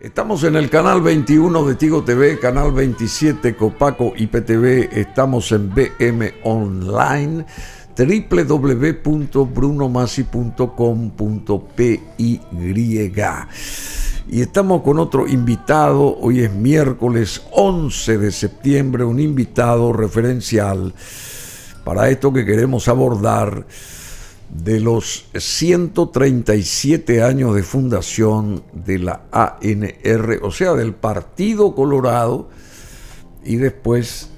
Estamos en el canal 21 de Tigo TV, canal 27 Copaco IPTV, estamos en BM Online, www.brunomasi.com.py. Y estamos con otro invitado, hoy es miércoles 11 de septiembre, un invitado referencial para esto que queremos abordar de los 137 años de fundación de la ANR, o sea, del Partido Colorado, y después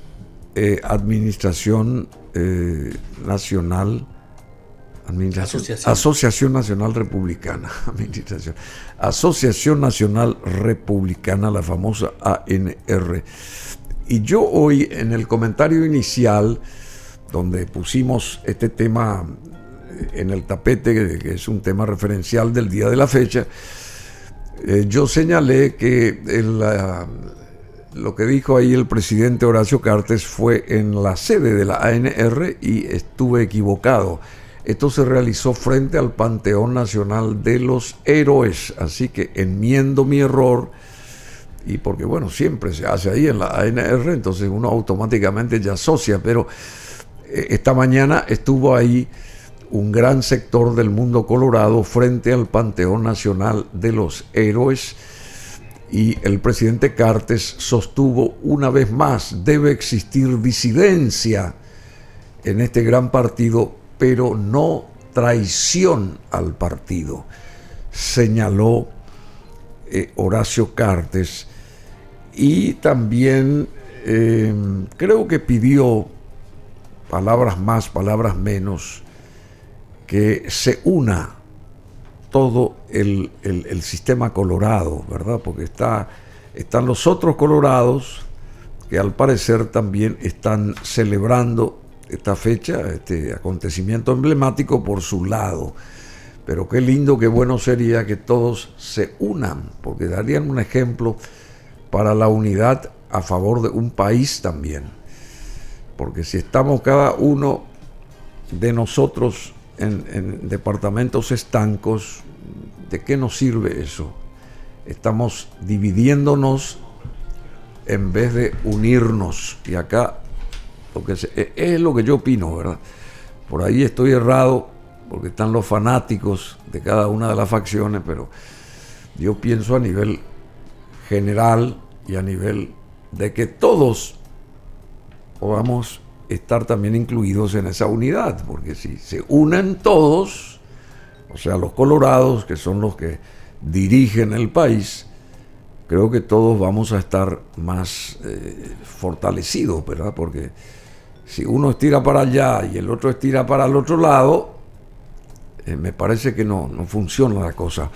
Asociación Nacional Republicana, Asociación Nacional Republicana, la famosa ANR. Y yo hoy, en el comentario inicial, donde pusimos este tema en el tapete, que es un tema referencial del día de la fecha, yo señalé que lo que dijo ahí el presidente Horacio Cartes fue en la sede de la ANR y estuve equivocado. Esto se realizó frente al Panteón Nacional de los Héroes, así que enmiendo mi error, y porque bueno, siempre se hace ahí en la ANR, entonces uno automáticamente ya asocia, pero esta mañana estuvo ahí un gran sector del mundo colorado frente al Panteón Nacional de los Héroes, y el presidente Cartes sostuvo una vez más: debe existir disidencia en este gran partido, pero no traición al partido, señaló Horacio Cartes. Y también creo que pidió, palabras más, palabras menos, que se una todo el sistema colorado, ¿verdad? Porque están los otros colorados que al parecer también están celebrando esta fecha, este acontecimiento emblemático por su lado. Pero qué lindo, qué bueno sería que todos se unan, porque darían un ejemplo para la unidad a favor de un país también. Porque si estamos cada uno de nosotros en departamentos estancos, ¿de qué nos sirve eso? Estamos dividiéndonos en vez de unirnos. Y acá es lo que yo opino, ¿verdad? Por ahí estoy errado, porque están los fanáticos de cada una de las facciones, pero yo pienso a nivel general y a nivel de que todos podamos estar también incluidos en esa unidad, porque si se unen todos, o sea, los colorados, que son los que dirigen el país, creo que todos vamos a estar más fortalecidos, ¿verdad? Porque si uno estira para allá y el otro estira para el otro lado, me parece que no funciona la cosa.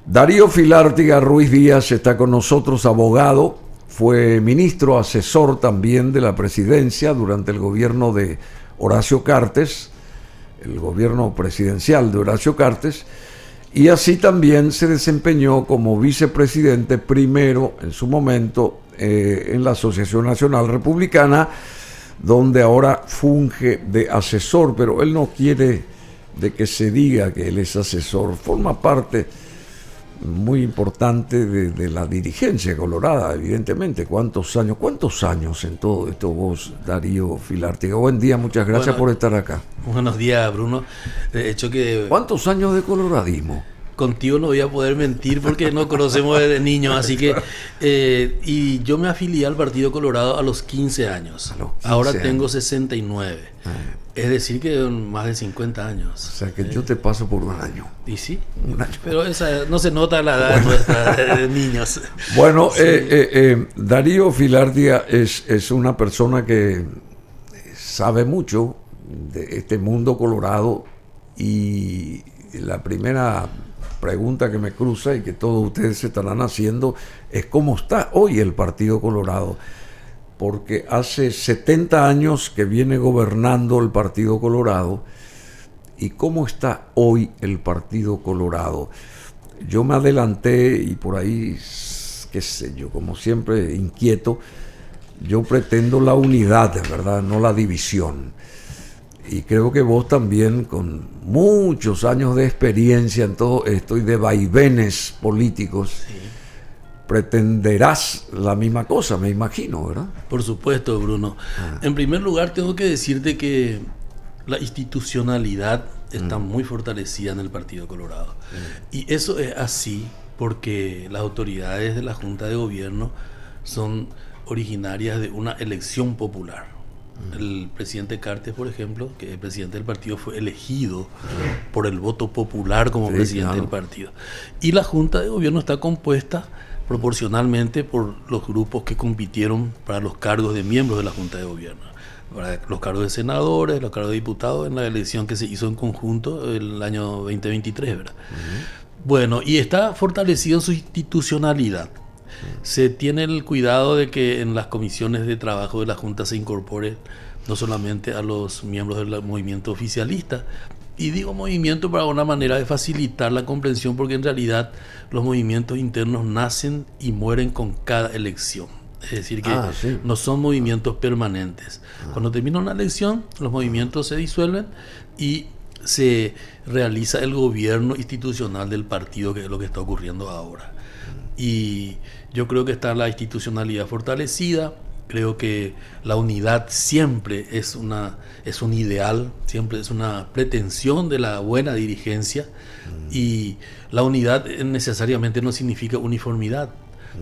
Darío Filártiga Ruiz Díaz está con nosotros, abogado, fue ministro asesor también de la presidencia durante el gobierno de Horacio Cartes, el gobierno presidencial de Horacio Cartes, y así también se desempeñó como vicepresidente primero en su momento en la Asociación Nacional Republicana, donde ahora funge de asesor, pero él no quiere de que se diga que él es asesor, forma parte muy importante de la dirigencia colorada, evidentemente. ¿Cuántos años en todo esto vos, Darío Filártiga? Buen día, muchas gracias por estar acá. Buenos días, Bruno. De hecho que... ¿Cuántos años de coloradismo? Contigo no voy a poder mentir porque nos conocemos desde niños, así que... y yo me afilié al Partido Colorado a los 15 años. Ahora tengo 69. Es decir, que más de 50 años. O sea, que yo te paso por un año. ¿Y sí? Un año. Pero esa no se nota la edad nuestra de niños. Bueno, sí. Darío Filártiga es una persona que sabe mucho de este mundo colorado, y la primera pregunta que me cruza y que todos ustedes se estarán haciendo es cómo está hoy el Partido Colorado. Porque hace 70 años que viene gobernando el Partido Colorado, y cómo está hoy el Partido Colorado. Yo me adelanté y por ahí, qué sé yo, como siempre inquieto, yo pretendo la unidad, ¿verdad? No la división. Y creo que vos también, con muchos años de experiencia en todo esto y de vaivenes políticos, sí, pretenderás la misma cosa, me imagino, ¿verdad? Por supuesto, Bruno. En primer lugar, tengo que decirte que la institucionalidad está muy fortalecida en el Partido Colorado. Y eso es así porque las autoridades de la Junta de Gobierno son originarias de una elección popular. El presidente Cartes, por ejemplo, que es presidente del partido, fue elegido por el voto popular como presidente del partido. Y la Junta de Gobierno está compuesta proporcionalmente por los grupos que compitieron para los cargos de miembros de la Junta de Gobierno. Para los cargos de senadores, los cargos de diputados en la elección que se hizo en conjunto el año 2023, ¿verdad? Bueno, y está fortalecido en su institucionalidad. Se tiene el cuidado de que en las comisiones de trabajo de la Junta se incorpore no solamente a los miembros del movimiento oficialista, y digo movimiento para una manera de facilitar la comprensión, porque en realidad los movimientos internos nacen y mueren con cada elección. Es decir, que no son movimientos permanentes. Cuando termina una elección, los movimientos se disuelven y se realiza el gobierno institucional del partido, que es lo que está ocurriendo ahora. Y yo creo que está la institucionalidad fortalecida. Creo que la unidad siempre es un ideal, siempre es una pretensión de la buena dirigencia, y la unidad necesariamente no significa uniformidad.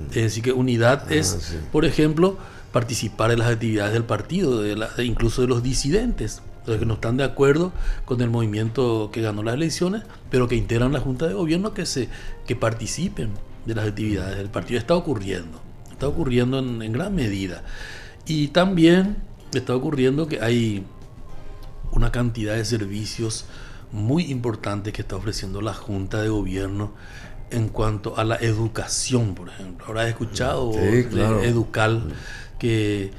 Es decir, que unidad es, por ejemplo, participar en las actividades del partido, incluso de los disidentes, los que no están de acuerdo con el movimiento que ganó las elecciones, pero que integran la Junta de Gobierno, que participen de las actividades del partido. Está ocurriendo en gran medida. Y también está ocurriendo que hay una cantidad de servicios muy importantes que está ofreciendo la Junta de Gobierno en cuanto a la educación, por ejemplo. Habrás escuchado de Educal, que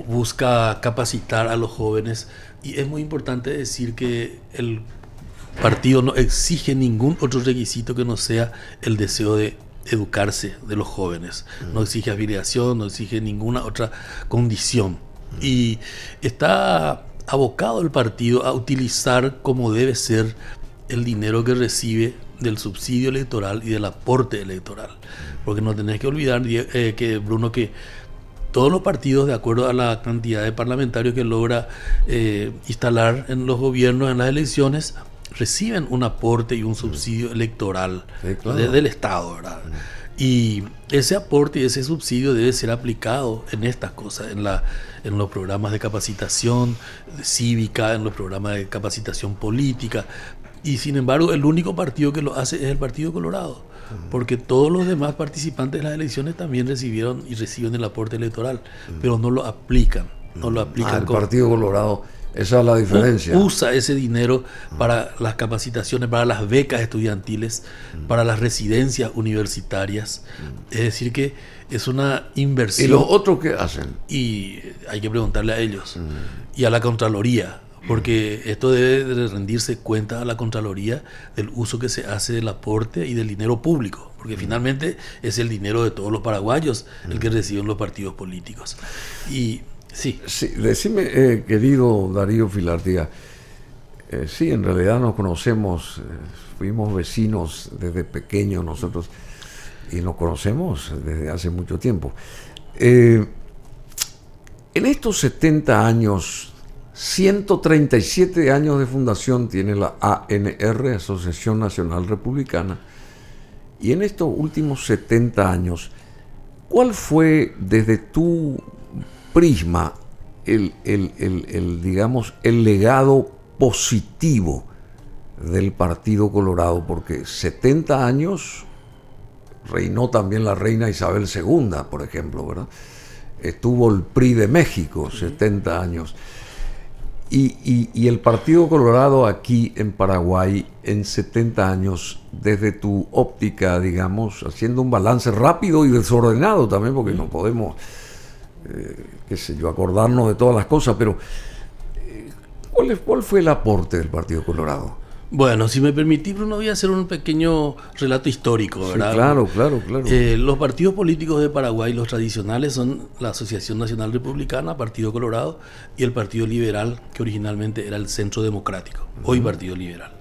busca capacitar a los jóvenes, y es muy importante decir que el partido no exige ningún otro requisito que no sea el deseo de educarse de los jóvenes. No exige afiliación, no exige ninguna otra condición. Y está abocado el partido a utilizar como debe ser el dinero que recibe del subsidio electoral y del aporte electoral. Porque no tenés que olvidar, Bruno, que todos los partidos, de acuerdo a la cantidad de parlamentarios que logra instalar en los gobiernos, en las elecciones, reciben un aporte y un subsidio electoral del Estado, ¿verdad? Y ese aporte y ese subsidio debe ser aplicado en estas cosas, en los programas de capacitación cívica, en los programas de capacitación política. Y sin embargo, el único partido que lo hace es el Partido Colorado, porque todos los demás participantes de las elecciones también recibieron y reciben el aporte electoral, pero no lo aplican. El Partido Colorado, esa es la diferencia. Usa ese dinero para las capacitaciones, para las becas estudiantiles, para las residencias universitarias. Es decir, que es una inversión. ¿Y los otros qué hacen? Y hay que preguntarle a ellos y a la Contraloría, porque esto debe de rendirse cuenta a la Contraloría del uso que se hace del aporte y del dinero público, porque finalmente es el dinero de todos los paraguayos el que reciben los partidos políticos. Y sí, decime, querido Darío Filartía, sí, en realidad nos conocemos, fuimos vecinos desde pequeños nosotros y nos conocemos desde hace mucho tiempo. En estos 70 años, 137 años de fundación tiene la ANR, Asociación Nacional Republicana, y en estos últimos 70 años, ¿cuál fue desde tu prisma digamos, el legado positivo del Partido Colorado? Porque 70 años reinó también la reina Isabel II, por ejemplo, ¿verdad? Estuvo el PRI de México 70 años. Y el Partido Colorado aquí en Paraguay en 70 años, desde tu óptica, digamos, haciendo un balance rápido y desordenado también, porque no podemos, qué sé yo, acordarnos de todas las cosas, pero ¿cuál fue el aporte del Partido Colorado? Bueno, si me permitís, Bruno, voy a hacer un pequeño relato histórico, ¿verdad? Sí, claro. Los partidos políticos de Paraguay, los tradicionales, son la Asociación Nacional Republicana, Partido Colorado, y el Partido Liberal, que originalmente era el Centro Democrático, hoy Partido Liberal.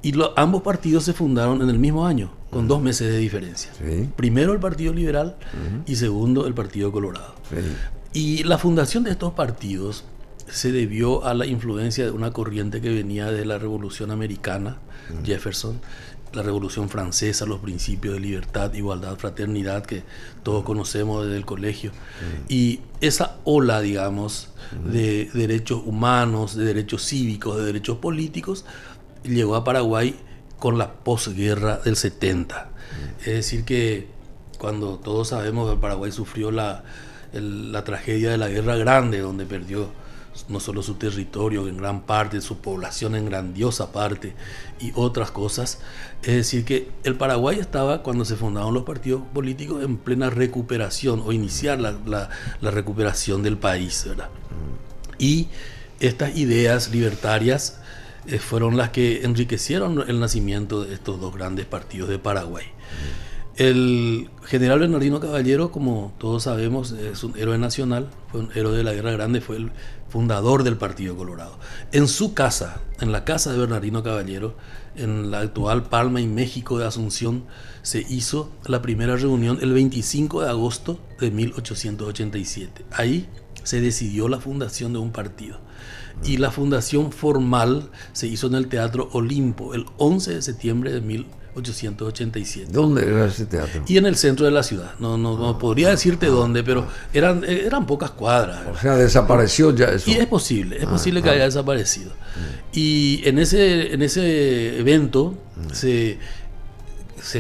Y ambos partidos se fundaron en el mismo año, con 2 meses de diferencia. Sí. Primero el Partido Liberal y segundo el Partido Colorado. Sí. Y la fundación de estos partidos se debió a la influencia de una corriente que venía de la Revolución Americana, Jefferson, la Revolución Francesa, los principios de libertad, igualdad, fraternidad que todos conocemos desde el colegio. Y esa ola, digamos, de derechos humanos, de derechos cívicos, de derechos políticos, llegó a Paraguay con la posguerra del 70. Es decir que cuando todos sabemos que Paraguay sufrió la tragedia de la Guerra Grande, donde perdió no solo su territorio, en gran parte, su población en grandiosa parte y otras cosas. Es decir que el Paraguay estaba, cuando se fundaron los partidos políticos, en plena recuperación o iniciar la recuperación del país, ¿verdad? Y estas ideas libertarias fueron las que enriquecieron el nacimiento de estos 2 grandes partidos de Paraguay. El general Bernardino Caballero, como todos sabemos, es un héroe nacional, fue un héroe de la Guerra Grande, fue el fundador del Partido Colorado. En su casa, en la casa de Bernardino Caballero, en la actual Palma y México de Asunción, se hizo la primera reunión el 25 de agosto de 1887. Ahí se decidió la fundación de un partido. Y la fundación formal se hizo en el Teatro Olimpo el 11 de septiembre de 1887. ¿Dónde era ese teatro? Y en el centro de la ciudad. No podría decirte dónde, pero eran pocas cuadras. O sea, desapareció ya eso. Y es posible que haya desaparecido. Y en ese evento se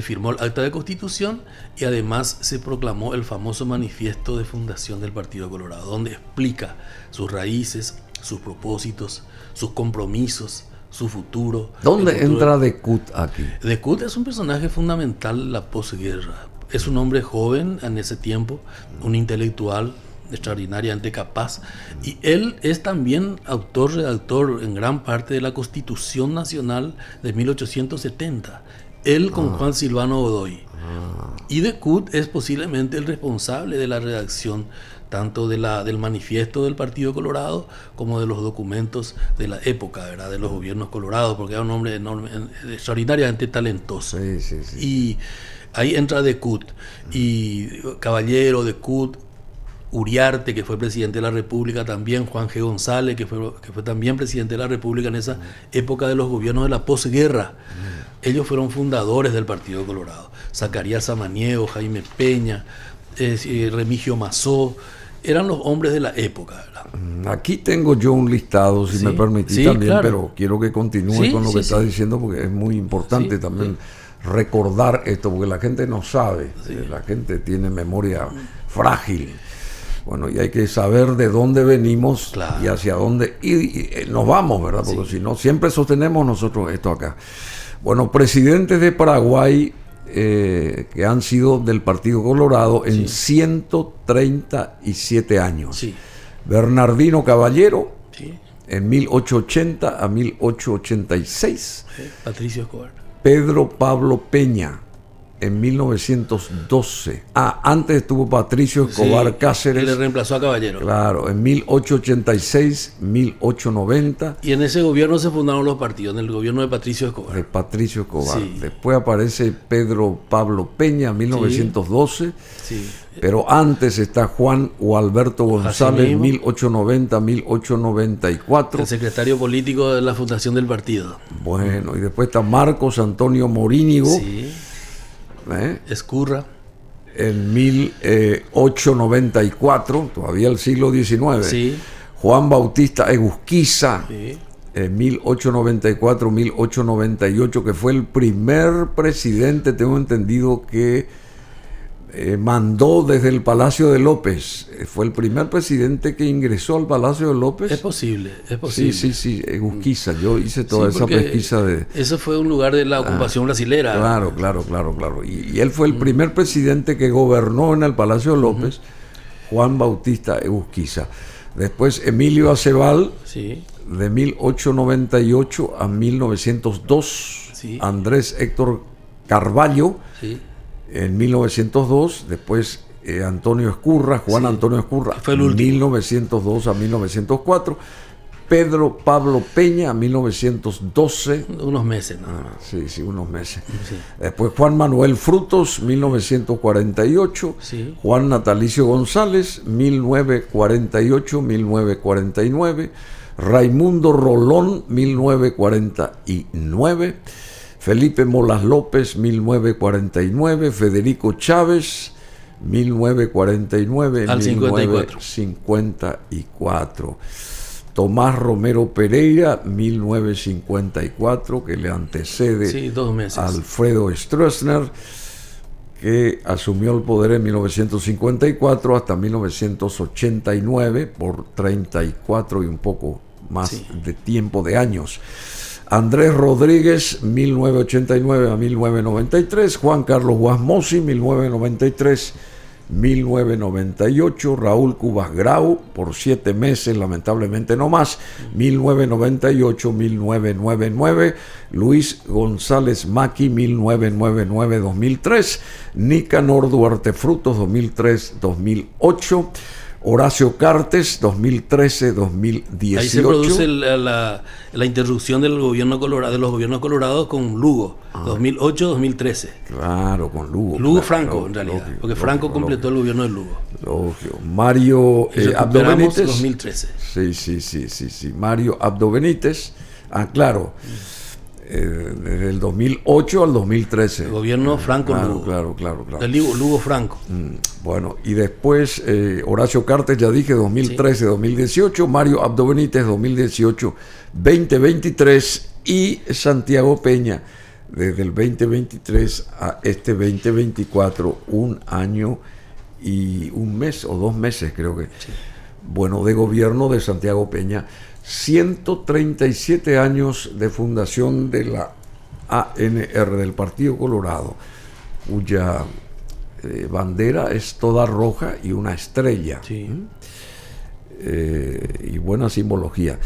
firmó el acta de constitución y además se proclamó el famoso manifiesto de fundación del Partido Colorado, donde explica sus raíces, sus propósitos, sus compromisos, su futuro. ¿Dónde entra De Cut aquí? De Cut es un personaje fundamental en la posguerra. Es un hombre joven en ese tiempo, un intelectual extraordinariamente capaz, y él es también redactor en gran parte de la Constitución Nacional de 1870. Él con Juan Silvano Godoy. Y De Cut es posiblemente el responsable de la redacción tanto del manifiesto del Partido Colorado como de los documentos de la época, ¿verdad? De los gobiernos colorados, porque era un hombre extraordinariamente talentoso. Sí. Y ahí entra De Cut, y Caballero, De Cut, Uriarte, que fue presidente de la República también, Juan G. González, que fue también presidente de la República en esa época de los gobiernos de la posguerra. Ellos fueron fundadores del Partido Colorado. Zacarías Samaniego, Jaime Peña, Remigio Mazó, eran los hombres de la época, ¿verdad? Aquí tengo yo un listado, si me permitís también, claro. Pero quiero que continúe con lo que estás diciendo, porque es muy importante también recordar esto, porque la gente no sabe, la gente tiene memoria frágil. Bueno, y hay que saber de dónde venimos y hacia dónde y nos vamos, ¿verdad? Porque si no, siempre sostenemos nosotros esto acá. Bueno, presidentes de Paraguay que han sido del Partido Colorado en 137 años. Sí. Bernardino Caballero, en 1880 a 1886. Patricio Escobar. Pedro Pablo Peña, en 1912. Antes estuvo Patricio Escobar Cáceres. Él le reemplazó a Caballero. Claro, en 1886, 1890. Y en ese gobierno se fundaron los partidos, en el gobierno de Patricio Escobar. De Patricio Escobar. Sí. Después aparece Pedro Pablo Peña, 1912. Sí. Pero antes está Juan o Alberto González, 1890-1894. El secretario político de la fundación del partido. Bueno, y después está Marcos Antonio Morínigo. Sí. Escurra. En 1894, todavía el siglo XIX. Sí. Juan Bautista Egusquiza, en 1894-1898, que fue el primer presidente, tengo entendido, que mandó desde el Palacio de López. Fue el primer presidente que ingresó al Palacio de López. Es posible. Sí, Egusquiza. Yo hice toda esa pesquisa de... Eso fue un lugar de la ocupación brasilera. Claro. Y él fue el primer presidente que gobernó en el Palacio de López, Juan Bautista Egusquiza. Después Emilio Aceval, de 1898 a 1902. Andrés Héctor Carvalho, en 1902, después Antonio Escurra, Juan Antonio Escurra, fue el último. 1902 a 1904, Pedro Pablo Peña, 1912. Unos meses, ¿no? Sí, unos meses. Sí. Después Juan Manuel Frutos, 1948. Sí. Juan Natalicio González, 1948-1949. Raimundo Rolón, 1949. Felipe Molas López, 1949. Federico Chávez, 1949. Al 1954. Tomás Romero Pereira, 1954, que le antecede, sí, 2 meses. a Alfredo Stroessner, que asumió el poder en 1954 hasta 1989, por 34 y un poco más de tiempo, de años. Andrés Rodríguez, 1989 a 1993. Juan Carlos Guasmosi, 1993-1998. Raúl Cubas Grau, por 7 meses, lamentablemente no más, 1998-1999. Luis González Maqui, 1999-2003. Nicanor Duarte Frutos, 2003-2008. Horacio Cartes, 2013-2018. Ahí se produce la interrupción del gobierno colorado, de los gobiernos colorados con Lugo, 2008-2013. Claro, con Lugo. Lugo claro, Franco, en realidad, lógico, porque Franco lógico, completó el gobierno de Lugo. Lógico. Mario Abdo Recuperamos Benítez. 2013. Sí. Mario Abdo Benítez. Claro. Desde el 2008 al 2013. El gobierno Franco Lugo. Claro. El Lugo Franco. Bueno, y después Horacio Cartes, ya dije, 2013-2018. Mario Abdo Benítez, 2018-2023. Y Santiago Peña, desde el 2023 a este 2024, 1 año y 1 mes o 2 meses, creo que. Sí. Bueno, de gobierno de Santiago Peña. 137 años de fundación de la ANR, del Partido Colorado, cuya bandera es toda roja y una estrella. Sí. Y buena simbología.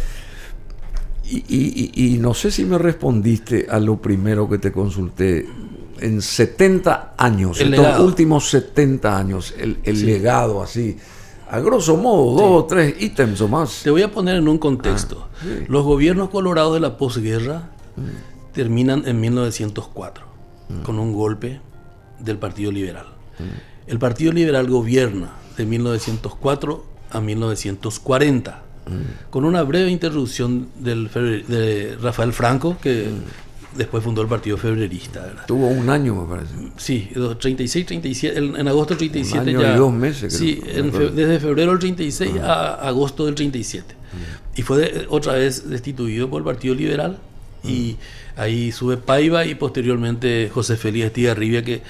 Y no sé si me respondiste a lo primero que te consulté. En 70 años, estos últimos 70 años, el legado así, a grosso modo, 2 o 3 ítems o más. Te voy a poner en un contexto. Los gobiernos colorados de la posguerra terminan en 1904 con un golpe del Partido Liberal. El Partido Liberal gobierna de 1904 a 1940 con una breve interrupción de Rafael Franco, que después fundó el Partido Febrerista, ¿verdad? Tuvo 1 año, me parece. Sí, 36, 37, en agosto del 37 1 año ya. y 2 meses, sí, desde febrero del 36 a agosto del 37. Y fue otra vez destituido por el Partido Liberal. Y ahí sube Paiva y posteriormente José Félix Estigarribia, que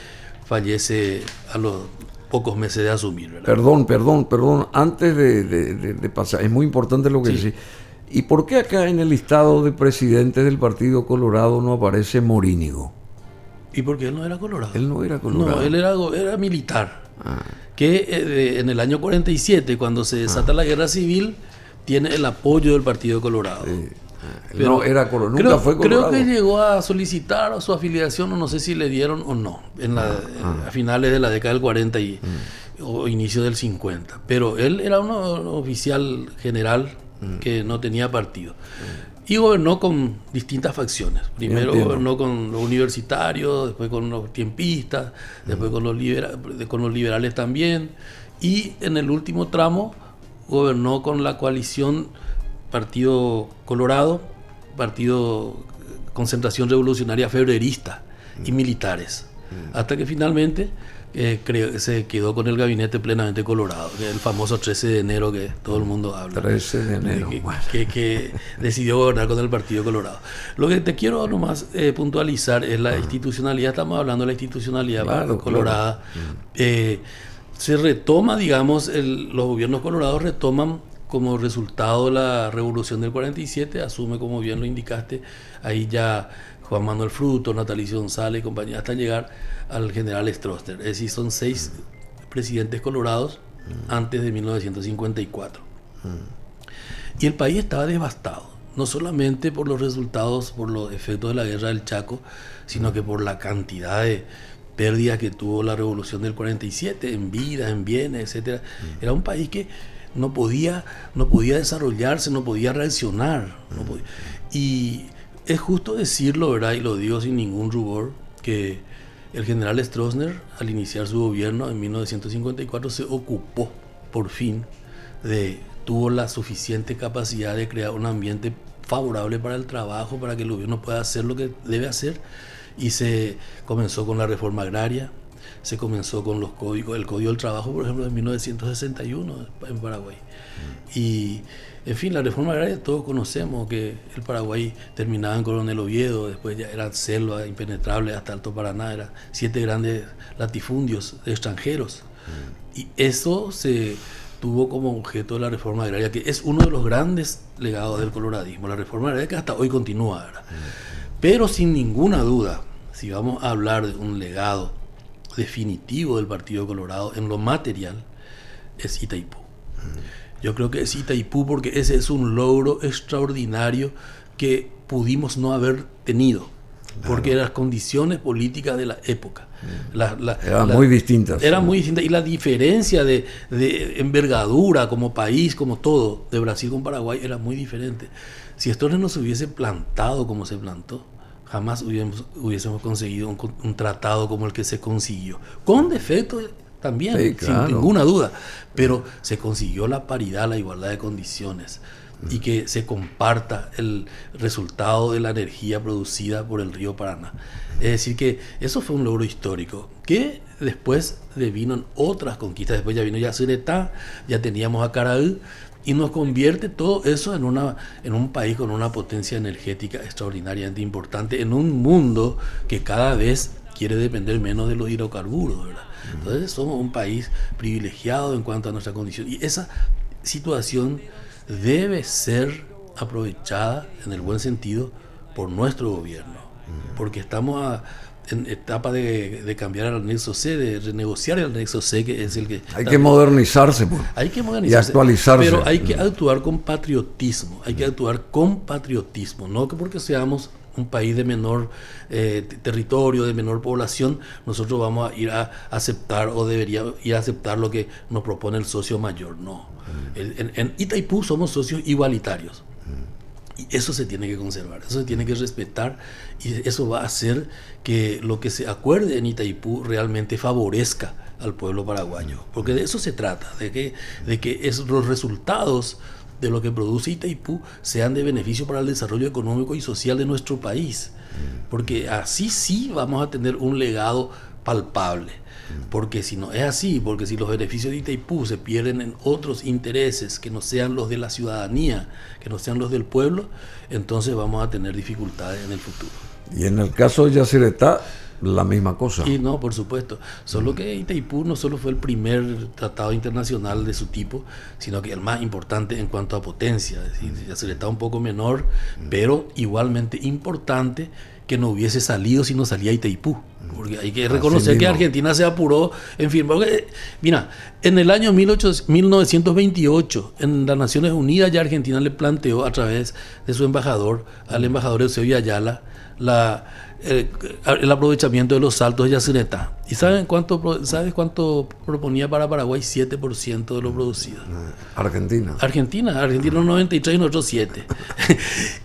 fallece a los pocos meses de asumir, ¿verdad? Perdón. Antes de pasar, es muy importante lo que decís. ¿Y por qué acá en el listado de presidentes del Partido Colorado no aparece Morínigo? ¿Y por qué él no era colorado? Él no era colorado. No, él era militar. Que en el año 47, cuando se desata la guerra civil, tiene el apoyo del Partido Colorado. Pero no era colorado, nunca fue colorado. Creo que llegó a solicitar su afiliación, o no sé si le dieron o no, a finales de la década del 40 o inicio del 50. Pero él era un oficial general que no tenía partido. Y gobernó con distintas facciones. Primero gobernó con los universitarios, después con los tiempistas, después con los liberales también. Y en el último tramo gobernó con la coalición Partido Colorado, Partido Concentración Revolucionaria Febrerista y militares. Hasta que finalmente se quedó con el gabinete plenamente colorado, el famoso 13 de enero que todo el mundo habla. 13 de enero. Que decidió gobernar con el Partido Colorado. Lo que te quiero nomás puntualizar es la institucionalidad. Estamos hablando de la institucionalidad colorada. Se retoma, digamos, los gobiernos colorados retoman como resultado de la revolución del 47, asume, como bien lo indicaste, ahí ya Juan Manuel Frutos, Natalicio González y compañía, hasta llegar al general Stroessner. Es decir, son 6 presidentes colorados antes de 1954. Y el país estaba devastado, no solamente por los resultados, por los efectos de la guerra del Chaco, sino que por la cantidad de pérdidas que tuvo la revolución del 47 en vida, en bienes, etcétera. Era un país que no podía desarrollarse, no podía reaccionar. No podía. Y es justo decirlo, ¿verdad? Y lo digo sin ningún rubor, que el general Stroessner, al iniciar su gobierno en 1954, se ocupó, por fin, tuvo la suficiente capacidad de crear un ambiente favorable para el trabajo, para que el gobierno pueda hacer lo que debe hacer, y se comenzó con la reforma agraria, se comenzó con el Código del Trabajo, por ejemplo, en 1961 en Paraguay. Y, en fin, la reforma agraria todos conocemos, que el Paraguay terminaba en Coronel Oviedo, después ya era selva impenetrable hasta Alto Paraná, eran 7 grandes latifundios de extranjeros. Y eso se tuvo como objeto la reforma agraria, que es uno de los grandes legados del coloradismo, la reforma agraria que hasta hoy continúa, ¿verdad? Pero sin ninguna duda, si vamos a hablar de un legado definitivo del Partido Colorado en lo material, es Itaipú. Yo creo que es Itaipú porque ese es un logro extraordinario que pudimos no haber tenido, porque las condiciones políticas de la época eran muy distintas. Eran muy distintas, y la diferencia de envergadura como país, como todo, de Brasil con Paraguay era muy diferente. Si Stroessner no se hubiese plantado como se plantó, jamás hubiésemos conseguido un tratado como el que se consiguió, con defectos también, sí, claro, sin ninguna duda, pero se consiguió la paridad, la igualdad de condiciones, y que se comparta el resultado de la energía producida por el río Paraná. Es decir, que eso fue un logro histórico, que después vino otras conquistas. Después ya vino Yacyretá, ya teníamos a Caraí, y nos convierte todo eso en un país con una potencia energética extraordinariamente importante, en un mundo que cada vez quiere depender menos de los hidrocarburos, ¿verdad? Entonces somos un país privilegiado en cuanto a nuestra condición, y esa situación debe ser aprovechada en el buen sentido por nuestro gobierno, porque estamos en etapa de cambiar el anexo C, de renegociar el anexo C, que es el que... Hay que modernizarse, pues, hay que modernizarse, y actualizarse. Pero hay que actuar con patriotismo, no que porque seamos un país de menor territorio, de menor población, nosotros vamos a ir a aceptar, o debería ir a aceptar lo que nos propone el socio mayor. No. En Itaipú somos socios igualitarios. Y eso se tiene que conservar, eso se tiene que respetar, y eso va a hacer que lo que se acuerde en Itaipú realmente favorezca al pueblo paraguayo. Porque de eso se trata, de que los resultados de lo que produce Itaipú sean de beneficio para el desarrollo económico y social de nuestro país, porque así sí vamos a tener un legado palpable. Porque si no es así, porque si los beneficios de Itaipú se pierden en otros intereses que no sean los de la ciudadanía, que no sean los del pueblo, entonces vamos a tener dificultades en el futuro. Y en el caso de Yacyretá, la misma cosa. Y no, por supuesto. Solo que Itaipú no solo fue el primer tratado internacional de su tipo, sino que el más importante en cuanto a potencia. Es decir, Yacyretá un poco menor, pero igualmente importante, que no hubiese salido si no salía Itaipú. Porque hay que reconocer que Argentina se apuró en firmar. Mira, en el año 1928, en las Naciones Unidas, ya Argentina le planteó a través de su embajador, al embajador Eusebio Ayala, el aprovechamiento de los saltos de Yacyretá. ¿Y sabes cuánto proponía para Paraguay? 7% de lo producido. Argentina 93 y nosotros 7.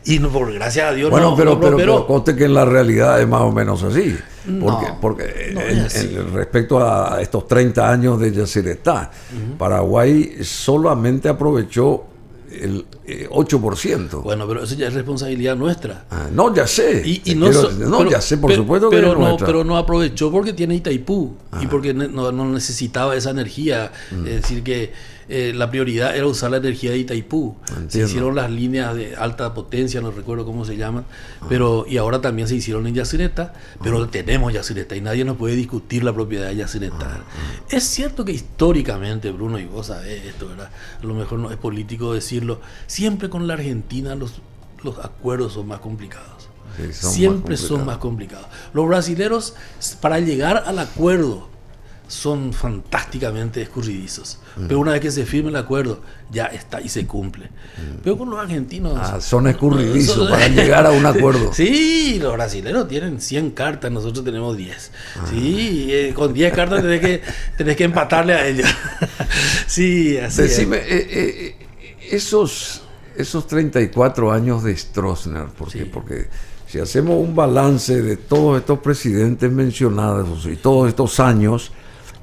Y no, por gracias a Dios. Bueno, pero conste que en la realidad es más o menos así. Porque respecto a estos 30 años de Yacyretá, Paraguay solamente aprovechó el 8%. Bueno, pero eso ya es responsabilidad nuestra. No, ya sé. Ya sé, por supuesto que pero es nuestra. Pero no aprovechó porque tiene Itaipú y porque no necesitaba esa energía. Es decir, que la prioridad era usar la energía de Itaipú. Entiendo. Se hicieron las líneas de alta potencia, no recuerdo cómo se llaman, y ahora también se hicieron en Yacyretá, pero tenemos Yacyretá y nadie nos puede discutir la propiedad de Yacyretá. Es cierto que históricamente, Bruno, y vos sabés esto, ¿verdad? A lo mejor no es político decirlo, siempre con la Argentina los acuerdos son más complicados. Sí, son más complicados. Los brasileros, para llegar al acuerdo son fantásticamente escurridizos. Pero una vez que se firme el acuerdo, ya está y se cumple. Pero con los argentinos... son escurridizos para llegar a un acuerdo. Sí, los brasileños tienen 100 cartas, nosotros tenemos 10. Sí, con 10 cartas tenés que empatarle a ellos. Sí, así Decime, esos 34 años de Stroessner, porque si hacemos un balance de todos estos presidentes mencionados y todos estos años,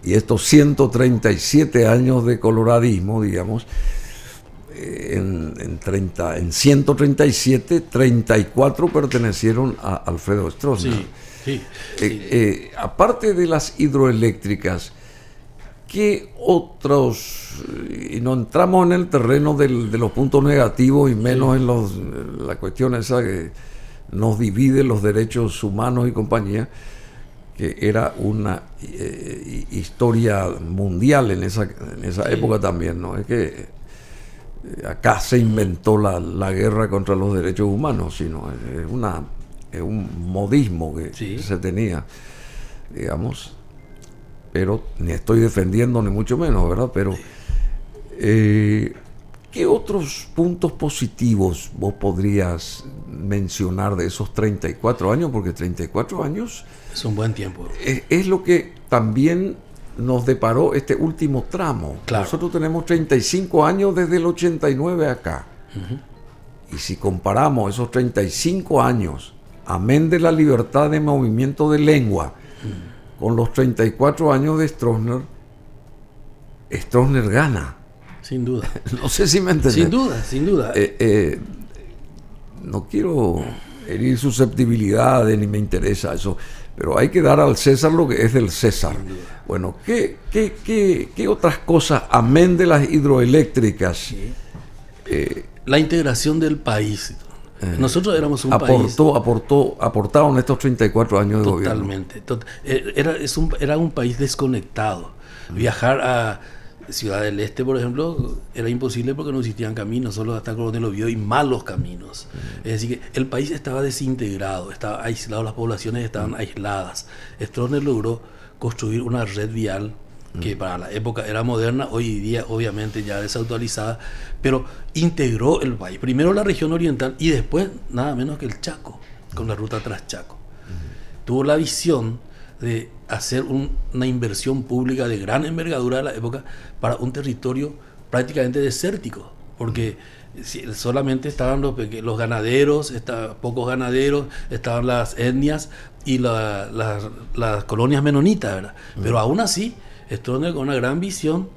y estos 137 años de coloradismo, digamos, en 137, 34 pertenecieron a Alfredo Stroessner. Sí. Aparte de las hidroeléctricas, ¿qué otros, y no entramos en el terreno de los puntos negativos y menos en la cuestión esa que nos divide los derechos humanos y compañía, que era una historia mundial en esa época también, ¿no? Es que acá se inventó la guerra contra los derechos humanos, sino es un modismo que se tenía, digamos, pero ni estoy defendiendo ni mucho menos, ¿verdad? Pero ¿qué otros puntos positivos vos podrías mencionar de esos 34 años? Porque 34 años es un buen tiempo. Es lo que también nos deparó este último tramo. Claro. Nosotros tenemos 35 años desde el 89 acá. Y si comparamos esos 35 años, amén de la libertad de movimiento de lengua, con los 34 años de Stroessner, Stroessner gana. Sin duda. No sé si me entendés. Sin duda. No quiero herir susceptibilidades ni me interesa eso, pero hay que dar al César lo que es del César. Bueno, ¿qué otras cosas, amén de las hidroeléctricas? La integración del país. Nosotros éramos un país... Aportaron estos 34 años de gobierno. Totalmente. Era un país desconectado. Viajar a Ciudad del Este, por ejemplo, era imposible porque no existían caminos, solo hasta Coronel Oviedo y malos caminos. Es decir, que el país estaba desintegrado, estaba aislado, las poblaciones estaban aisladas. Stroessner logró construir una red vial que para la época era moderna, hoy día obviamente ya desactualizada, pero integró el país. Primero la región oriental y después nada menos que el Chaco, con la ruta Traschaco. Tuvo la visión de hacer una inversión pública de gran envergadura de la época para un territorio prácticamente desértico, porque solamente estaban los ganaderos, pocos ganaderos, estaban las etnias y las colonias menonitas, ¿verdad? Pero aún así, Stroessner con una gran visión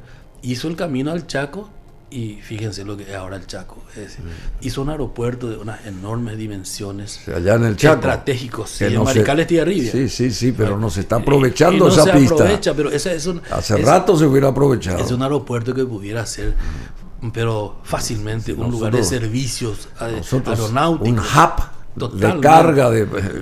hizo el camino al Chaco. Y fíjense lo que es ahora el Chaco. Hizo un aeropuerto de unas enormes dimensiones. O sea, allá en el Chaco. Estratégicos. En Maricales Tiarribia. Sí, pero no se está aprovechando esa pista. No se aprovecha, pero hace rato se hubiera aprovechado. Es un aeropuerto que pudiera ser, pero fácilmente, un lugar de servicios aeronáuticos. Un hub de carga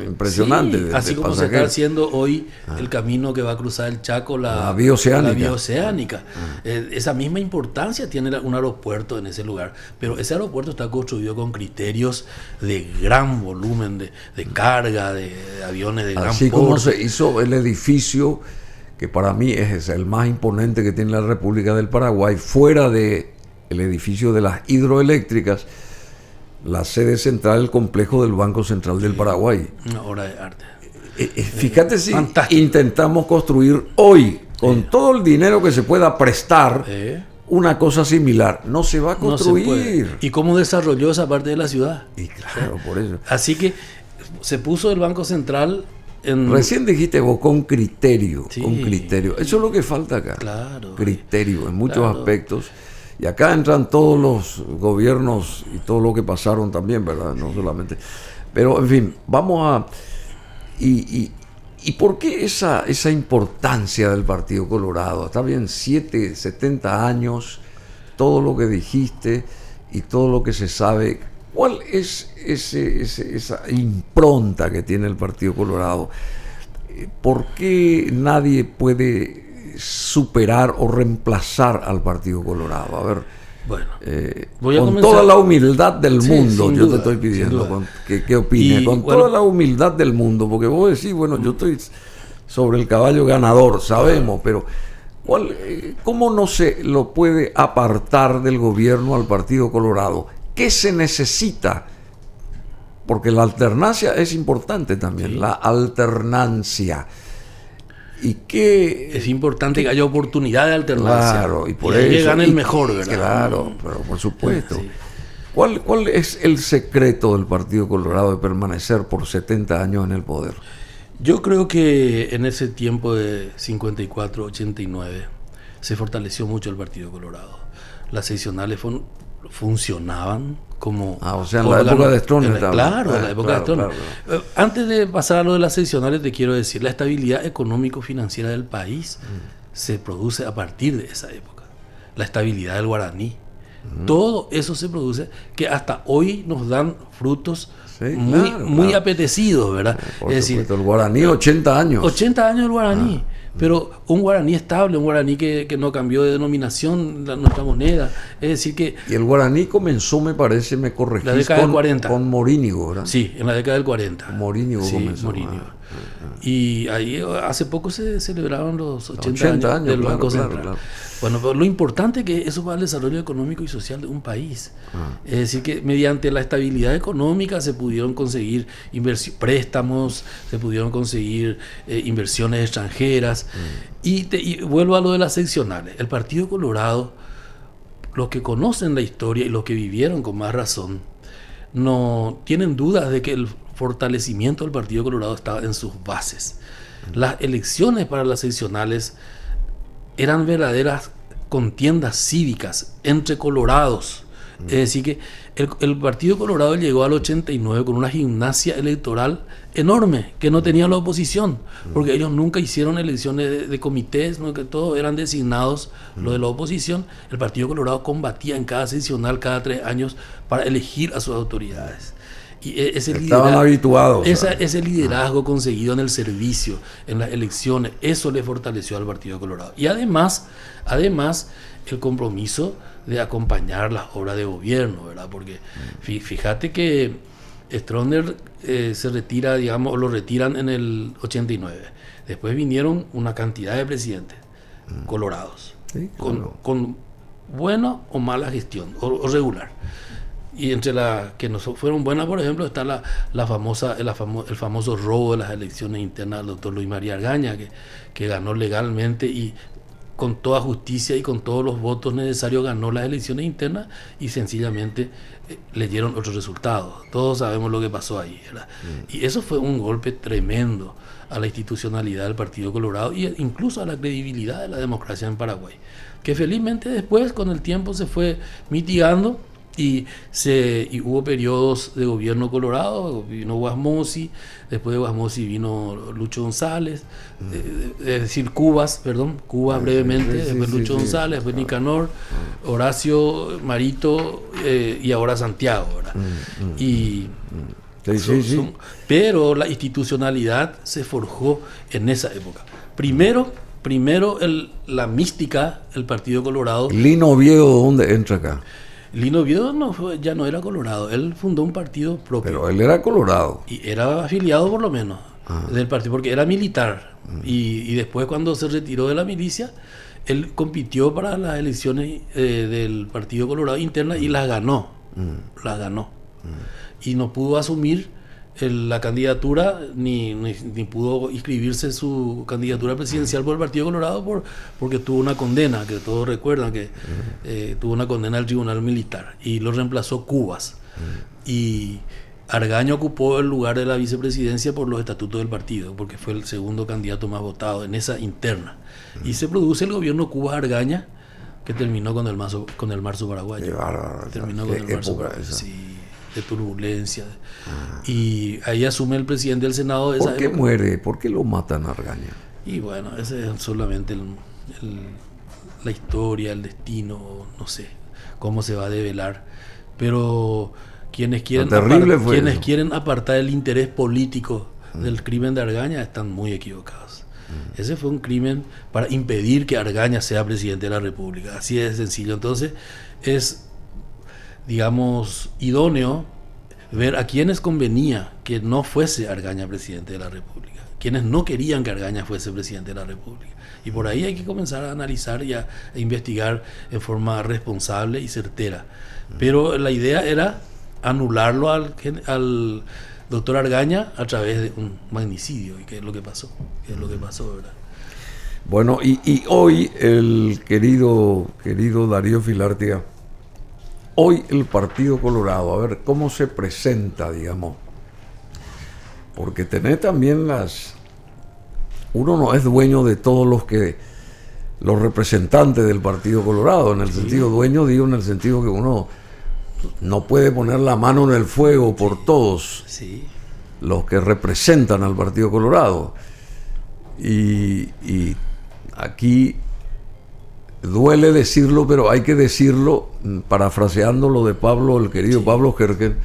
impresionante. Así como se está haciendo hoy el camino que va a cruzar el Chaco, la vía oceánica. La vía oceánica. Esa misma importancia tiene un aeropuerto en ese lugar, pero ese aeropuerto está construido con criterios de gran volumen de carga, de aviones de gran porte. Así como se hizo el edificio, que para mí es el más imponente que tiene la República del Paraguay, fuera de el edificio de las hidroeléctricas, la sede central del complejo del Banco Central del Paraguay. Una obra de arte. Fíjate si intentamos construir hoy, con todo el dinero que se pueda prestar, una cosa similar. No se va a construir. ¿Y cómo desarrolló esa parte de la ciudad? Y claro, por eso. Así que se puso el Banco Central en... Recién dijiste vos, con criterio. Sí. Con criterio. Eso es lo que falta acá. Claro. Criterio en muchos aspectos. Y acá entran todos los gobiernos y todo lo que pasaron también, ¿verdad? No solamente. Pero, en fin, vamos a... ¿Y por qué esa importancia del Partido Colorado? Está bien, 70 años, todo lo que dijiste y todo lo que se sabe. ¿Cuál es esa impronta que tiene el Partido Colorado? ¿Por qué nadie puede superar o reemplazar al Partido Colorado? A ver, bueno, con toda la humildad del mundo, yo te estoy pidiendo ¿qué opines? Con toda la humildad del mundo, porque vos decís, bueno, yo estoy sobre el caballo ganador, sabemos, pero ¿cómo no se lo puede apartar del gobierno al Partido Colorado? ¿Qué se necesita? Porque la alternancia es importante también, sí. La alternancia. ¿Y qué? Es importante que haya oportunidad de alternancia. Claro, y por eso. Que gane el y, mejor, ¿verdad? Claro, pero por supuesto. Sí. ¿Cuál es el secreto del Partido Colorado de permanecer por 70 años en el poder? Yo creo que en ese tiempo de 54-89 se fortaleció mucho el Partido Colorado. Las seccionales funcionaban como... o sea, en la época de Stroessner. Claro, en la época de Stroessner. Claro. Antes de pasar a lo de las seccionales, te quiero decir, la estabilidad económico-financiera del país se produce a partir de esa época. La estabilidad del guaraní. Todo eso se produce que hasta hoy nos dan frutos muy apetecidos, ¿verdad? Es decir, el guaraní, 80 años. 80 años el guaraní. Pero un guaraní estable, un guaraní que no cambió de denominación nuestra moneda. Es decir que... Y el guaraní comenzó, me parece, me corregís, la década del 40. Con Morínigo, ¿verdad? Sí, en la década del 40. Morínigo comenzó. Morínigo. Y ahí hace poco se celebraron los 80 años del Banco Central. Claro. Bueno, pero lo importante es que eso va al desarrollo económico y social de un país. Es decir, que mediante la estabilidad económica se pudieron conseguir préstamos, se pudieron conseguir inversiones extranjeras. Y vuelvo a lo de las seccionales. El Partido Colorado, los que conocen la historia y los que vivieron con más razón, no tienen dudas de que el fortalecimiento del Partido Colorado estaba en sus bases. Las elecciones para las seccionales eran verdaderas contiendas cívicas entre colorados. Es decir, que el Partido Colorado llegó al 89 con una gimnasia electoral enorme que no tenía la oposición, porque ellos nunca hicieron elecciones de comités, no, que todos eran designados lo de la oposición. El Partido Colorado combatía en cada seccional cada 3 años para elegir a sus autoridades. Y estaban habituados. Ese liderazgo conseguido en el servicio, en las elecciones, eso le fortaleció al Partido Colorado. Y además el compromiso de acompañar las obras de gobierno, ¿verdad? Porque fíjate que Stroessner se retira, digamos, o lo retiran en el 89. Después vinieron una cantidad de presidentes colorados, sí, claro, con buena o mala gestión, o regular. Y entre las que no fueron buenas, por ejemplo, está el famoso robo de las elecciones internas del doctor Luis María Argaña, que ganó legalmente y con toda justicia y con todos los votos necesarios ganó las elecciones internas y sencillamente le dieron otros resultados. Todos sabemos lo que pasó ahí, ¿verdad? Y eso fue un golpe tremendo a la institucionalidad del Partido Colorado e incluso a la credibilidad de la democracia en Paraguay, que felizmente después con el tiempo se fue mitigando. Y hubo periodos de gobierno colorado, vino Guasmosi, después de Guasmosi vino Lucho González, es decir, Cubas brevemente, después Lucho González, después Nicanor, Horacio, Marito y ahora Santiago, ¿verdad? Pero la institucionalidad se forjó en esa época. Primero la mística, el Partido Colorado. Lino Oviedo, ¿dónde entra acá? Lino Oviedo ya no era colorado, él fundó un partido propio. Pero él era colorado. Y era afiliado por lo menos del partido, porque era militar. Y después cuando se retiró de la milicia, él compitió para las elecciones del Partido Colorado interna y las ganó. Y no pudo asumir la candidatura ni pudo inscribirse su candidatura presidencial por el Partido Colorado porque tuvo una condena, que todos recuerdan que tuvo una condena al tribunal militar y lo reemplazó Cubas. Y Argaña ocupó el lugar de la vicepresidencia por los estatutos del partido, porque fue el segundo candidato más votado en esa interna. Y se produce el gobierno Cubas-Argaña, que terminó con el marzo paraguayo. Terminó con el marzo paraguayo. Sí, de turbulencia. Y ahí asume el presidente del Senado de esa época. ¿Por qué muere? ¿Por qué lo matan a Argaña? Y bueno, ese es solamente la historia, el destino, no sé cómo se va a develar. Pero quienes quieren apartar el interés político del crimen de Argaña están muy equivocados. Ese fue un crimen para impedir que Argaña sea presidente de la República. Así de sencillo. Entonces es, digamos, idóneo ver a quienes convenía que no fuese Argaña presidente de la República, quienes no querían que Argaña fuese presidente de la República. Y por ahí hay que comenzar a analizar y a investigar en forma responsable y certera. Pero la idea era anularlo al doctor Argaña a través de un magnicidio, y que es lo que pasó, ¿verdad? Bueno, y hoy el querido Darío Filártiga, hoy el Partido Colorado, a ver cómo se presenta, digamos, porque tenés también uno no es dueño de todos los representantes del Partido Colorado, en el sentido dueño, digo, en el sentido que uno no puede poner la mano en el fuego por todos los que representan al Partido Colorado. Y aquí duele decirlo, pero hay que decirlo, parafraseando lo de Pablo, el querido Pablo Gergen.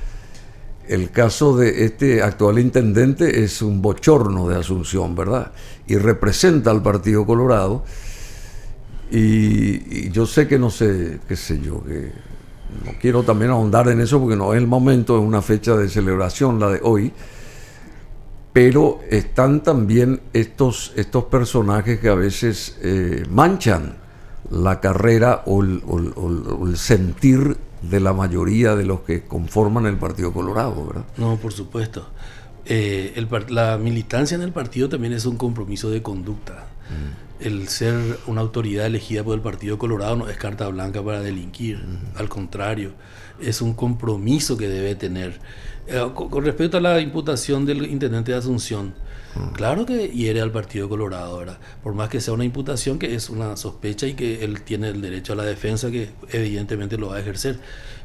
El caso de este actual intendente es un bochorno de Asunción, ¿verdad? Y representa al Partido Colorado. Y yo sé que no sé, qué sé yo, que no quiero también ahondar en eso porque no es el momento, es una fecha de celebración la de hoy. Pero están también estos personajes que a veces manchan la carrera o el sentir de la mayoría de los que conforman el Partido Colorado, ¿verdad? No, por supuesto. La militancia en el partido también es un compromiso de conducta. El ser una autoridad elegida por el Partido Colorado no es carta blanca para delinquir. Al contrario, es un compromiso que debe tener. Con respecto a la imputación del intendente de Asunción, claro que hiere al Partido Colorado, ¿verdad? Por más que sea una imputación, que es una sospecha y que él tiene el derecho a la defensa, que evidentemente lo va a ejercer.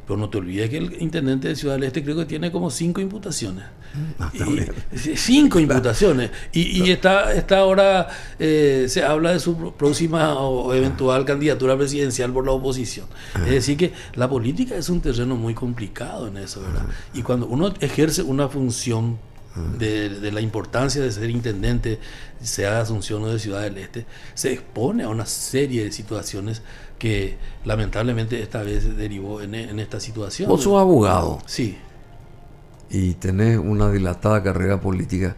Pero no te olvides que el intendente de Ciudad del Este creo que tiene como 5 imputaciones. 5 imputaciones. Y está ahora, se habla de su próxima o eventual candidatura presidencial por la oposición. Es decir, que la política es un terreno muy complicado en eso, ¿verdad? Y cuando uno ejerce una función de la importancia de ser intendente, sea de Asunción o de Ciudad del Este, se expone a una serie de situaciones que lamentablemente esta vez derivó en esta situación. Vos sos abogado. Sí. Y tenés una dilatada carrera política.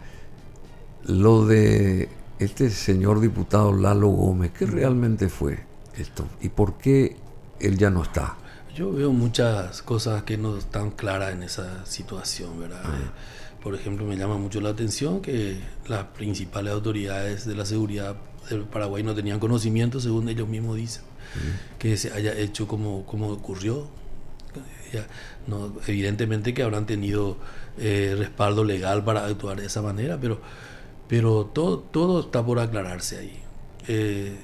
Lo de este señor diputado Lalo Gómez, ¿qué realmente fue esto? ¿Y por qué él ya no está? Yo veo muchas cosas que no están claras en esa situación, ¿verdad? Por ejemplo, me llama mucho la atención que las principales autoridades de la seguridad del Paraguay no tenían conocimiento, según ellos mismos dicen, que se haya hecho como ocurrió. No, evidentemente que habrán tenido respaldo legal para actuar de esa manera, pero todo está por aclararse ahí.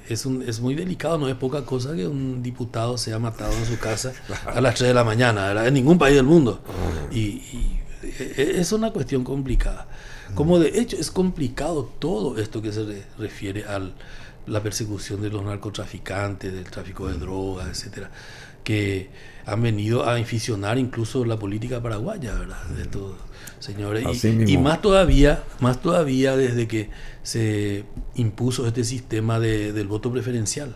Es muy delicado, no es poca cosa que un diputado sea matado en su casa a las 3 de la mañana, ¿verdad? En ningún país del mundo. Y es una cuestión complicada. Como de hecho es complicado todo esto que se refiere a la persecución de los narcotraficantes, del tráfico de drogas, etcétera, que han venido a inficionar incluso la política paraguaya, ¿verdad? De estos señores. Y más todavía desde que se impuso este sistema del voto preferencial.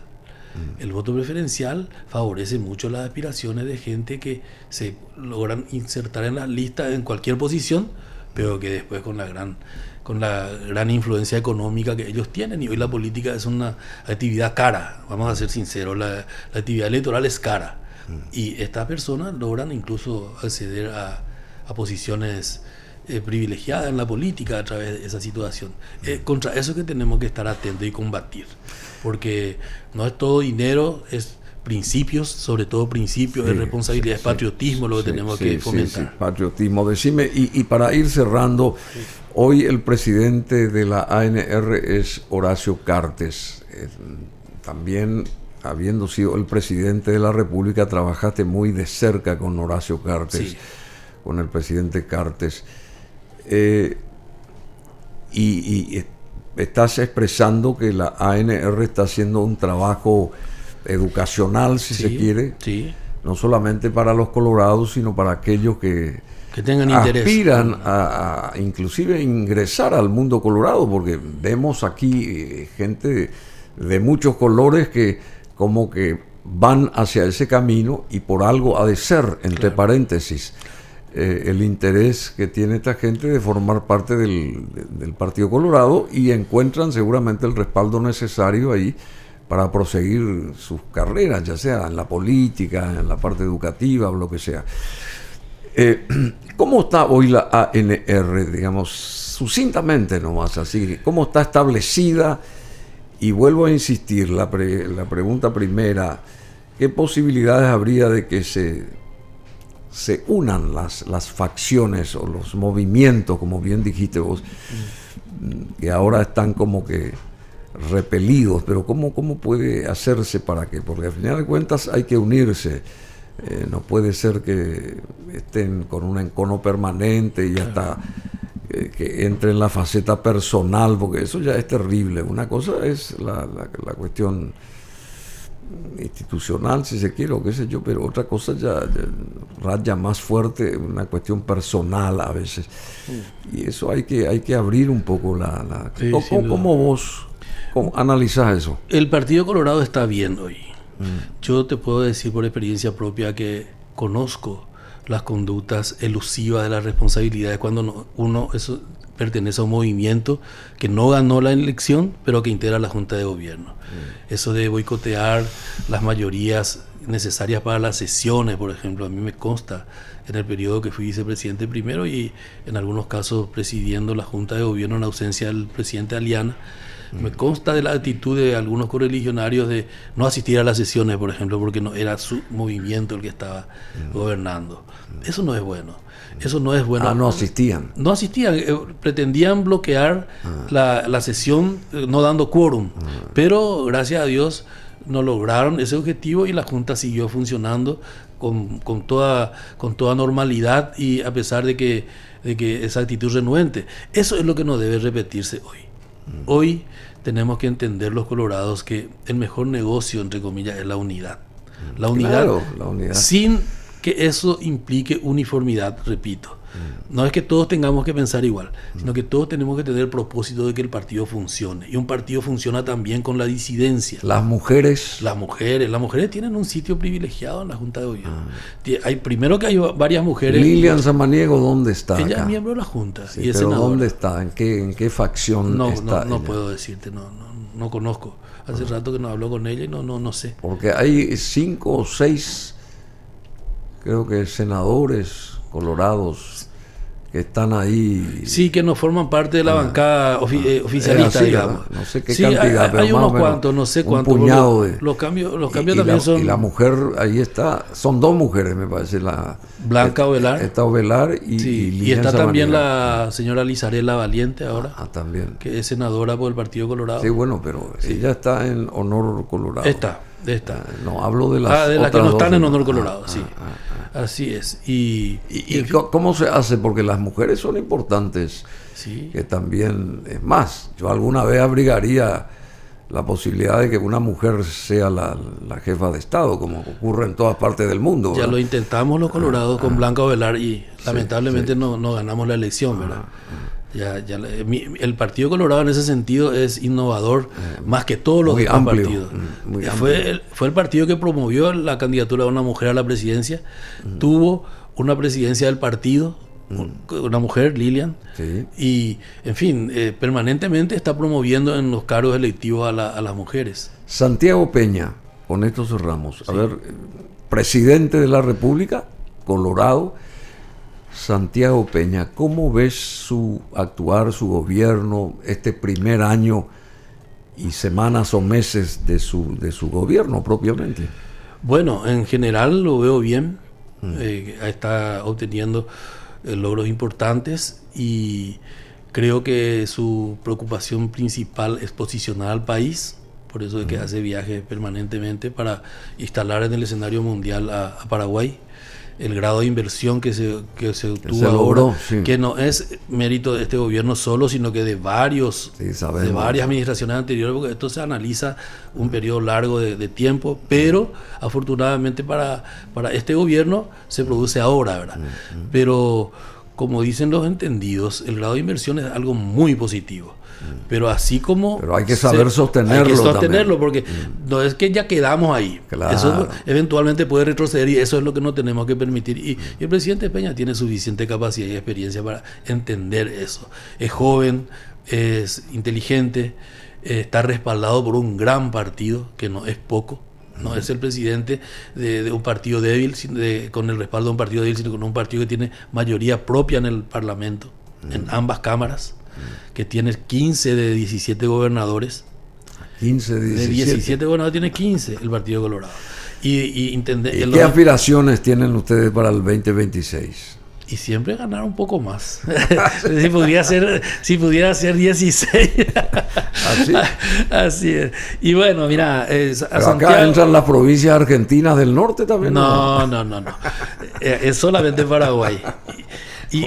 El voto preferencial favorece mucho las aspiraciones de gente que se logran insertar en las listas en cualquier posición, pero que después con la gran influencia económica que ellos tienen. Y hoy la política es una actividad cara, vamos a ser sinceros, la actividad electoral es cara. Y estas personas logran incluso acceder a posiciones privilegiadas en la política a través de esa situación. Contra eso que tenemos que estar atentos y combatir, porque no es todo dinero, es principios, sobre todo principios de responsabilidad, es patriotismo lo que tenemos que fomentar. Sí, patriotismo. Decime, y para ir cerrando, hoy el presidente de la ANR es Horacio Cartes. También, habiendo sido el presidente de la República, trabajaste muy de cerca con Horacio Cartes, con el presidente Cartes. Y estás expresando que la ANR está haciendo un trabajo educacional, si se quiere, no solamente para los colorados, sino para aquellos que tengan aspiran a inclusive ingresar al mundo colorado, porque vemos aquí gente de muchos colores que como que van hacia ese camino y por algo ha de ser, entre paréntesis. el interés que tiene esta gente de formar parte del Partido Colorado, y encuentran seguramente el respaldo necesario ahí para proseguir sus carreras, ya sea en la política, en la parte educativa o lo que sea. ¿Cómo está hoy la ANR, digamos, sucintamente nomás así? ¿Cómo está establecida? Y vuelvo a insistir, la pregunta primera, ¿qué posibilidades habría de que se unan las facciones o los movimientos, como bien dijiste vos, que ahora están como que repelidos? Pero ¿cómo puede hacerse para que? Porque al final de cuentas hay que unirse. No puede ser que estén con un encono permanente y hasta que entre en la faceta personal, porque eso ya es terrible. Una cosa es la cuestión institucional, si se quiere, o qué sé yo, pero otra cosa ya raya más fuerte, una cuestión personal a veces. Y eso hay que abrir un poco Sí, ¿Cómo vos analizás eso? El Partido Colorado está bien hoy. Yo te puedo decir por experiencia propia que conozco las conductas elusivas de las responsabilidades cuando uno pertenece a un movimiento que no ganó la elección, pero que integra la Junta de Gobierno. Eso de boicotear las mayorías necesarias para las sesiones, por ejemplo, a mí me consta en el periodo que fui vicepresidente primero y en algunos casos presidiendo la Junta de Gobierno en ausencia del presidente Aliana. Me consta de la actitud de algunos correligionarios de no asistir a las sesiones, por ejemplo, porque no era su movimiento el que estaba gobernando. Eso no es bueno. Eso no es bueno. No asistían. No asistían. Pretendían bloquear la sesión no dando quórum. Pero gracias a Dios no lograron ese objetivo y la Junta siguió funcionando con toda normalidad, y a pesar de que esa actitud renuente. Eso es lo que no debe repetirse hoy. Hoy tenemos que entender los colorados que el mejor negocio, entre comillas, es la unidad. La unidad, claro, la unidad. Sin que eso implique uniformidad, repito. No es que todos tengamos que pensar igual, sino que todos tenemos que tener el propósito de que el partido funcione. Y un partido funciona también con la disidencia. Las mujeres tienen un sitio privilegiado en la Junta de Gobierno. Primero que hay varias mujeres. Lilian Samaniego, ¿dónde está? Ella acá? Es miembro de la Junta. Sí, y es pero senadora. ¿dónde está? ¿En qué facción está? No puedo decirte, no conozco. Hace rato que no hablo con ella y no sé. Porque hay 5 o 6, creo que senadores colorados que están ahí. Sí, que no forman parte de la bancada oficialista, así, digamos. No sé qué sí, cantidad, pero hay más unos o menos cuantos, no sé cuántos. Un puñado de... Los cambios también son... Y la mujer, ahí está, son 2 mujeres, me parece. Blanca Ovelar. Está Ovelar y está también la señora Lizarela Valiente ahora. También. Que es senadora por el Partido Colorado. Sí, bueno, pero ella está en honor colorado. Está. No, hablo de las de las que no están en honor colorado, sí. Así es. ¿Y cómo se hace? Porque las mujeres son importantes. Sí. Que también, es más, yo alguna vez abrigaría la posibilidad de que una mujer sea la jefa de Estado, como ocurre en todas partes del mundo, ¿verdad? Ya lo intentamos los colorados con Blanca Ovelar y lamentablemente no ganamos la elección, ¿verdad? El Partido Colorado en ese sentido es innovador más que todos los demás partidos. Fue el partido que promovió la candidatura de una mujer a la presidencia. Tuvo una presidencia del partido, una mujer, Lilian, y en fin, permanentemente está promoviendo en los cargos electivos a las mujeres. Santiago Peña, con esto cerramos. A ver, presidente de la República, Colorado. Santiago Peña, ¿cómo ves su actuar, su gobierno, este primer año y semanas o meses de su gobierno propiamente? Bueno, en general lo veo bien. Está obteniendo logros importantes y creo que su preocupación principal es posicionar al país. Por eso es que hace viajes permanentemente para instalar en el escenario mundial a Paraguay. El grado de inversión que se obtuvo ahora, que no es mérito de este gobierno solo, sino que de varias administraciones anteriores, porque esto se analiza un periodo largo de tiempo, pero afortunadamente para este gobierno se produce ahora, ¿verdad? Pero como dicen los entendidos, el grado de inversión es algo muy positivo. Pero así como... Pero hay que saber sostenerlo. Hay que sostenerlo porque no es que ya quedamos ahí. Claro. Eso eventualmente puede retroceder y eso es lo que no tenemos que permitir. Y el presidente Peña tiene suficiente capacidad y experiencia para entender eso. Es joven, es inteligente, está respaldado por un gran partido, que no es poco. No es el presidente de un partido débil, con el respaldo de un partido débil, sino con un partido que tiene mayoría propia en el Parlamento, en ambas cámaras, que tiene 15 de 17 gobernadores. 15 de 17. De 17 gobernadores tiene 15 el Partido Colorado. ¿Y qué aspiraciones tienen ustedes para el 2026? Y siempre ganar un poco más. si pudiera ser 16. ¿Así? Así es. Y bueno, mira, acá entran las provincias argentinas del norte también. No. Es solamente Paraguay.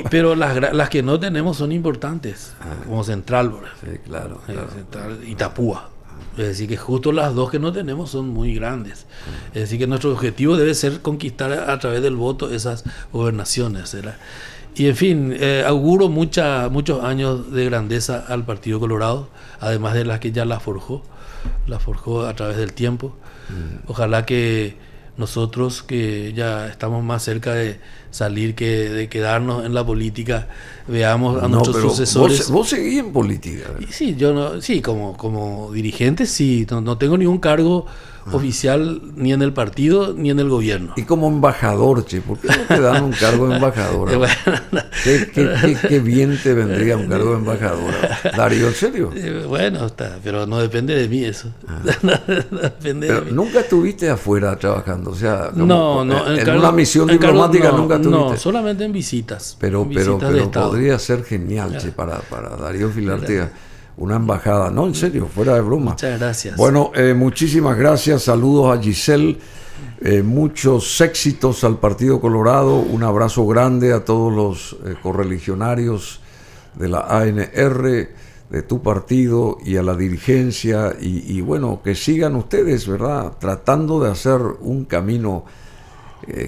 Pero las que no tenemos son importantes, como Central, sí, claro. Central, Itapúa. Es decir, que justo las dos que no tenemos son muy grandes. Es decir, que nuestro objetivo debe ser conquistar a través del voto esas gobernaciones, ¿verdad? Y en fin, auguro muchos años de grandeza al Partido Colorado, además de las que ya la forjó a través del tiempo. Ojalá que nosotros, que ya estamos más cerca de salir que de quedarnos en la política, veamos a nuestros sucesores. Vos seguís en política. Sí, como dirigente, sí, no tengo ningún cargo oficial ni en el partido ni en el gobierno. Y como embajador, ¿por qué no te dan un cargo de embajador? Bueno, qué bien te vendría un cargo de embajador. Darío, ¿en serio? Bueno, pero no depende de mí eso. No depende pero de mí. ¿Nunca estuviste afuera trabajando? O sea, no, en una misión diplomática nunca estuviste. No, solamente en visitas. Pero podría ser genial, para Darío Filarte, una embajada. No, en serio, fuera de broma. Muchas gracias. Bueno, muchísimas gracias. Saludos a Giselle. Muchos éxitos al Partido Colorado. Un abrazo grande a todos los correligionarios de la ANR, de tu partido, y a la dirigencia. Y bueno, que sigan ustedes, ¿verdad? Tratando de hacer un camino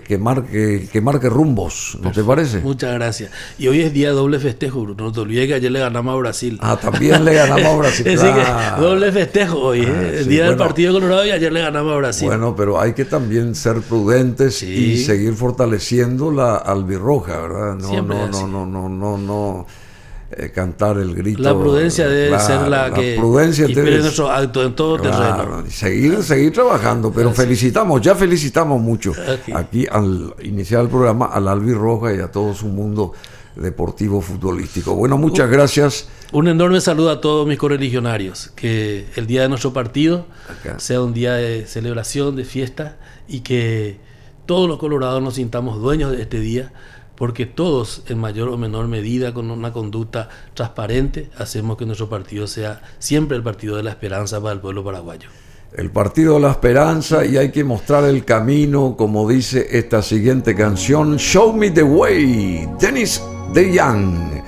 que marque rumbos, ¿no te parece? Muchas gracias. Y hoy es día de doble festejo, no te olvides que ayer le ganamos a Brasil. También le ganamos a Brasil. Así que doble festejo hoy, el día del Partido Colorado, y ayer le ganamos a Brasil. Bueno, pero hay que también ser prudentes y seguir fortaleciendo la albirroja, ¿verdad? No. Cantar el grito. La prudencia debe ser la que inspire nuestros actos en todo terreno. Seguir trabajando, pero ya felicitamos mucho aquí al iniciar el programa al albirroja y a todo su mundo deportivo futbolístico. Bueno, muchas gracias. Un enorme saludo a todos mis correligionarios, que el día de nuestro partido sea un día de celebración, de fiesta, y que todos los colorados nos sintamos dueños de este día, porque todos, en mayor o menor medida, con una conducta transparente, hacemos que nuestro partido sea siempre el partido de la esperanza para el pueblo paraguayo. El partido de la esperanza, y hay que mostrar el camino, como dice esta siguiente canción, Show Me the Way, Dennis DeYoung.